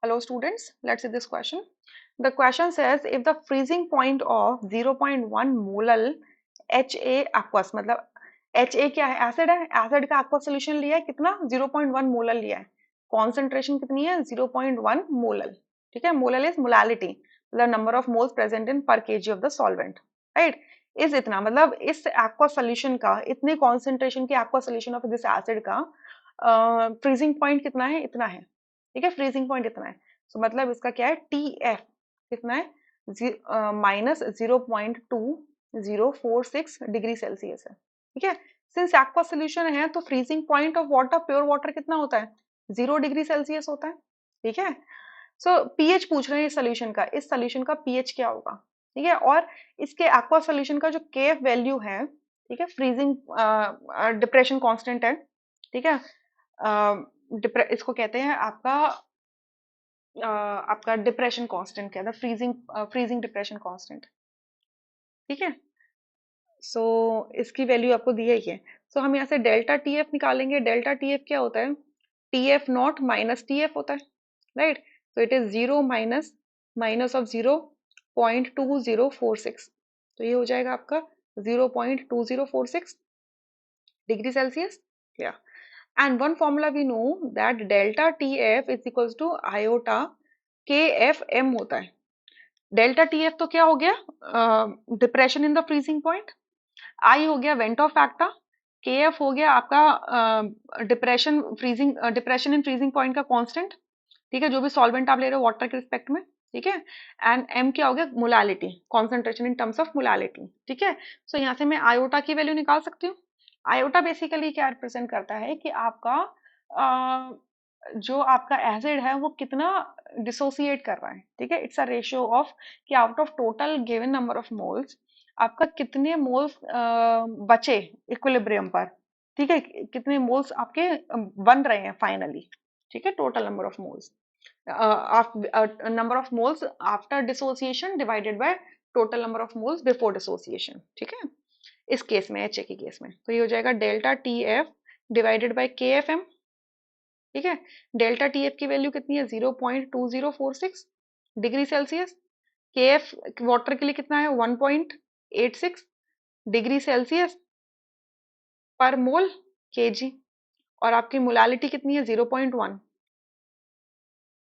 Hello students, let's see this question. The question says if the freezing point of 0.1 molal HA aqueous, मतलब HA क्या है? Acid है. Acid का aqueous solution लिया है कितना? 0.1 मोलल लिया है. कॉन्सेंट्रेशन कितनी है? 0.1 मोलल. ठीक है, मोलल इज मोलालिटी, मतलब number of moles present in per kg of the solvent, right. इस इतना मतलब इस aqueous solution का, इतनी कॉन्सेंट्रेशन की aqueous solution of this acid का फ्रीजिंग पॉइंट कितना है? इतना है. ठीक है, फ्रीजिंग पॉइंट इतना है. तो मतलब इसका क्या है? टी एफ कितना है? -0.2046 डिग्री सेल्सियस है. ठीक है, सिंस एक्वा सोल्यूशन है तो freezing point of water, pure water कितना होता है? 0 डिग्री सेल्सियस होता है. ठीक है, सो पीएच पूछ रहे हैं इस सोल्यूशन का. इस सोल्यूशन का पीएच क्या होगा? ठीक है, और इसके एक्वा सोल्यूशन का जो केएफ वैल्यू है, ठीक है, फ्रीजिंग डिप्रेशन कांस्टेंट है. ठीक है, इसको कहते हैं आपका डिप्रेशन कांस्टेंट, क्या था? Freezing depression constant. ठीक है, सो इसकी वैल्यू आपको दी है ये. सो हम यहाँ से डेल्टा टी एफ निकालेंगे. डेल्टा टी एफ क्या होता है? T F not minus T F होता है, राइट. तो इट इज 0 माइनस ऑफ 0.2046. तो ये हो जाएगा आपका 0.2046 डिग्री सेल्सियस. या and one formula we know that delta TF is equals to iota KFM होता है. डेल्टा टीएफ तो क्या हो गया? Depression in the freezing point. I हो गया वेंट ऑफ फैक्टर. केएफ हो गया आपका डिप्रेशन इन फ्रीजिंग पॉइंट का कांस्टेंट. ठीक है, जो भी सॉल्वेंट आप ले रहे हो वाटर के रिस्पेक्ट में. ठीक है, एंड एम क्या हो गया? Molality, concentration in terms of molality. ठीक है, सो यहाँ से मैं आयोटा की वैल्यू निकाल सकती हूँ. आयोटा बेसिकली क्या रिप्रेजेंट करता है कि आपका जो आपका एसिड है वो कितना डिसोसिएट कर रहा है. ठीक है, इट्स अ रेशियो ऑफ कि out of total given number of moles आपका कितने मोल्स बचे इक्विलिब्रियम पर. ठीक है, कितने मोल्स आपके बन रहे हैं फाइनली. ठीक है, total number of moles, number of moles after dissociation divided by total number of moles before dissociation. ठीक है, इस केस में, एच ए के केस में, तो ये हो जाएगा delta T F divided by के एफ एम. ठीक है, डेल्टा टी एफ की वैल्यू कितनी है? 0.2046 डिग्री सेल्सियस. के एफ वाटर के लिए कितना है? 1.86 डिग्री सेल्सियस पर मोल केजी. और आपकी मोलालिटी कितनी है?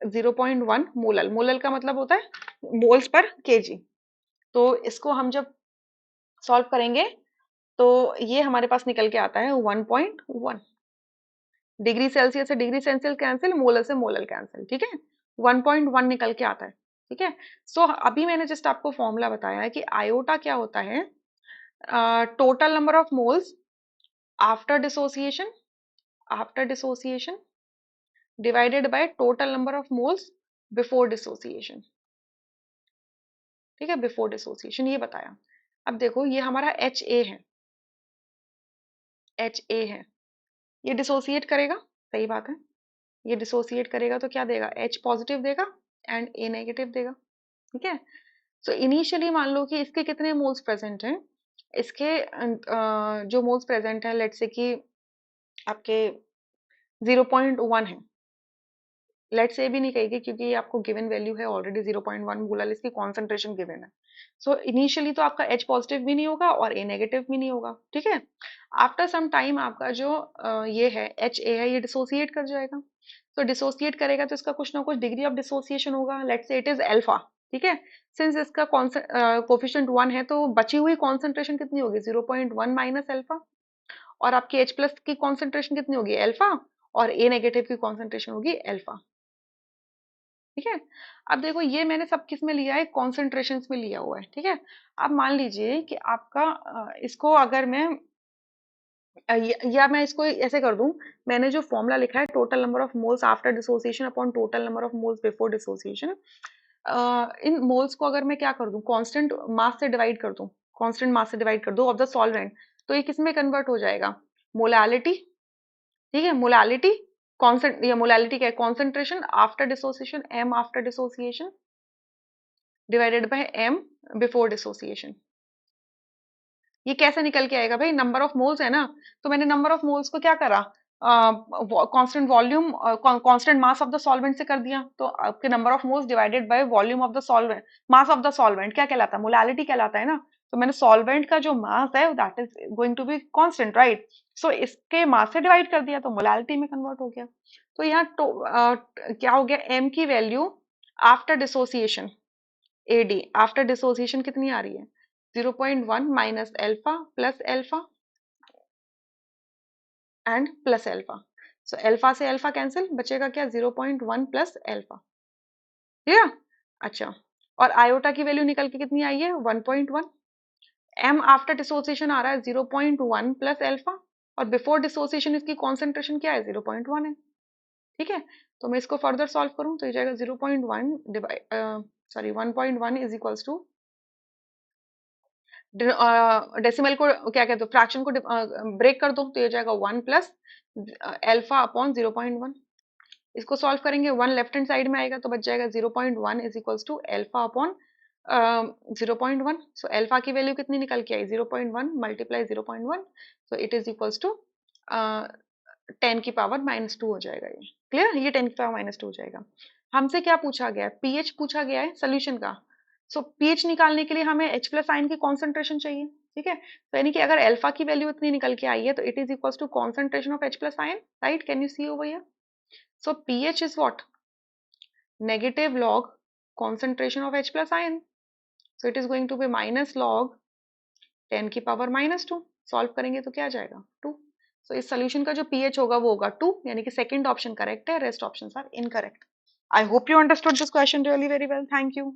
0.1 मोलल. मोलल का मतलब होता है मोल्स पर केजी. तो इसको हम जब सॉल्व करेंगे तो ये हमारे पास निकल के आता है 1.1. डिग्री सेल्सियस से डिग्री सेल्सियस कैंसिल, मोलर से मोलर कैंसिल. ठीक है, 1.1 निकल के आता है. ठीक है, सो अभी मैंने जस्ट आपको फॉर्मूला बताया है कि आयोटा क्या होता है? Total number of moles after dissociation divided by total number of moles before dissociation. ठीक है, बिफोर डिसोसिएशन ये बताया. अब देखो ये हमारा एच ए है, ये डिसोसिएट करेगा. सही बात है, ये डिसोसिएट करेगा तो क्या देगा? H पॉजिटिव देगा एंड A नेगेटिव देगा. ठीक है, सो इनिशियली मान लो कि इसके कितने मोल्स प्रेजेंट हैं? इसके जो मोल्स प्रेजेंट है, लेट्स से कि आपके 0.1 है. लेट्स से भी नहीं कहेगी क्योंकि ये आपको गिवन वैल्यू है ऑलरेडी. 0.1 मोलल इसकी कॉन्सेंट्रेशन गिवन है. सो इनिशियली तो आपका H पॉजिटिव भी नहीं होगा और A नेगेटिव भी नहीं होगा. ठीक है, आफ्टर सम टाइम आपका जो ये है HA है, ये डिसोसिएट कर जाएगा. तो डिसोसिएट करेगा तो इसका कुछ ना कुछ डिग्री ऑफ डिसोसिएशन होगा. Let's say it is alpha. ठीक है, सिंस इसका कोफिशिएंट 1 है तो बची हुई कॉन्सेंट्रेशन कितनी होगी? 0.1 माइनस अल्फा. और आपकी H प्लस की कॉन्सेंट्रेशन कितनी होगी? अल्फा. और A नेगेटिव की कॉन्सेंट्रेशन होगी अल्फा. ठीक है, अब देखो ये मैंने सब किस में लिया है? कॉन्सेंट्रेशंस में लिया हुआ है. ठीक है, अब मान लीजिए कि आपका इसको अगर मैं या मैं इसको ऐसे कर दूं, मैंने जो फॉर्मूला लिखा है total number of moles after dissociation upon total number of moles before dissociation, in moles को अगर मैं क्या कर दूं? कांस्टेंट मास से डिवाइड कर दूं, ऑफ द सॉल्वेंट, तो ये किस में कन्वर्ट हो जाएगा? मोलालिटी. ठीक है, मोलालिटी ये मोलालिटी क्या है? Concentration after dissociation, M after dissociation divided by M before dissociation. ये कैसे निकल के आएगा भाई? नंबर ऑफ मोल्स है ना, तो मैंने नंबर ऑफ मोल्स को क्या करा? Constant volume, constant mass of the solvent से कर दिया, तो आपके number of moles divided by volume of the solvent, mass of the solvent क्या कहलाता है, मोलालिटी कहलाता है ना। तो मैंने सॉल्वेंट का जो मास है that is going to be constant, right. So इसके मास से डिवाइड कर दिया तो मोलालिटी में कन्वर्ट हो गया। तो यहाँ क्या हो गया, एम की value after dissociation, AD after dissociation कितनी आ रही है, 0.1 minus alpha plus alpha and plus alpha. So alpha से एल्फा कैंसिल, बचेगा क्या, 0.1 प्लस एल्फा। क्लियर? अच्छा, और आयोटा की वैल्यू निकल के कितनी आई है, 1.1। एम आफ्टर डिसोसिएशन आ रहा है 0.1 प्लस एल्फा, और बिफोर डिसोसिएशन इसकी कॉन्सेंट्रेशन क्या है, 0.1 है। ठीक है, तो मैं इसको फर्दर सॉल्व करूं तो ये जाएगा 0.1 divide, sorry 1.1 is equals to, decimal को क्या कहते हो, फ्रैक्शन को ब्रेक कर दो तो ये जाएगा 1 प्लस एल्फा अपॉन 0.1। इसको सॉल्व करेंगे, 1 लेफ्ट हैंड साइड में आएगा तो बच जाएगा 0.1 is equals to alpha upon 0.1। So alpha की वैल्यू कितनी निकल के आई, 0.1 multiply 0.1, so it is equals to 10 की पावर -2 हो जाएगा। ये क्लियर, ये 10 की पावर -2 हो जाएगा। हमसे क्या पूछा गया है, पीएच पूछा गया है सोल्यूशन का। सो पीएच निकालने के लिए हमें H प्लस आयन की कॉन्सेंट्रेशन चाहिए। ठीक है, तो यानी कि अगर अल्फा की वैल्यू इतनी निकल के आई है तो it is equals to concentration of H plus ion, right. Can you see over here? So pH is what? Negative log concentration of H plus ion. So it is going to be minus log 10 की power -2। Solve करेंगे तो क्या आ जाएगा, 2। So इस solution का जो pH होगा वो होगा 2, यानी कि सेकंड ऑप्शन करेक्ट है, rest options are incorrect. I hope you understood this question really very well. Thank you.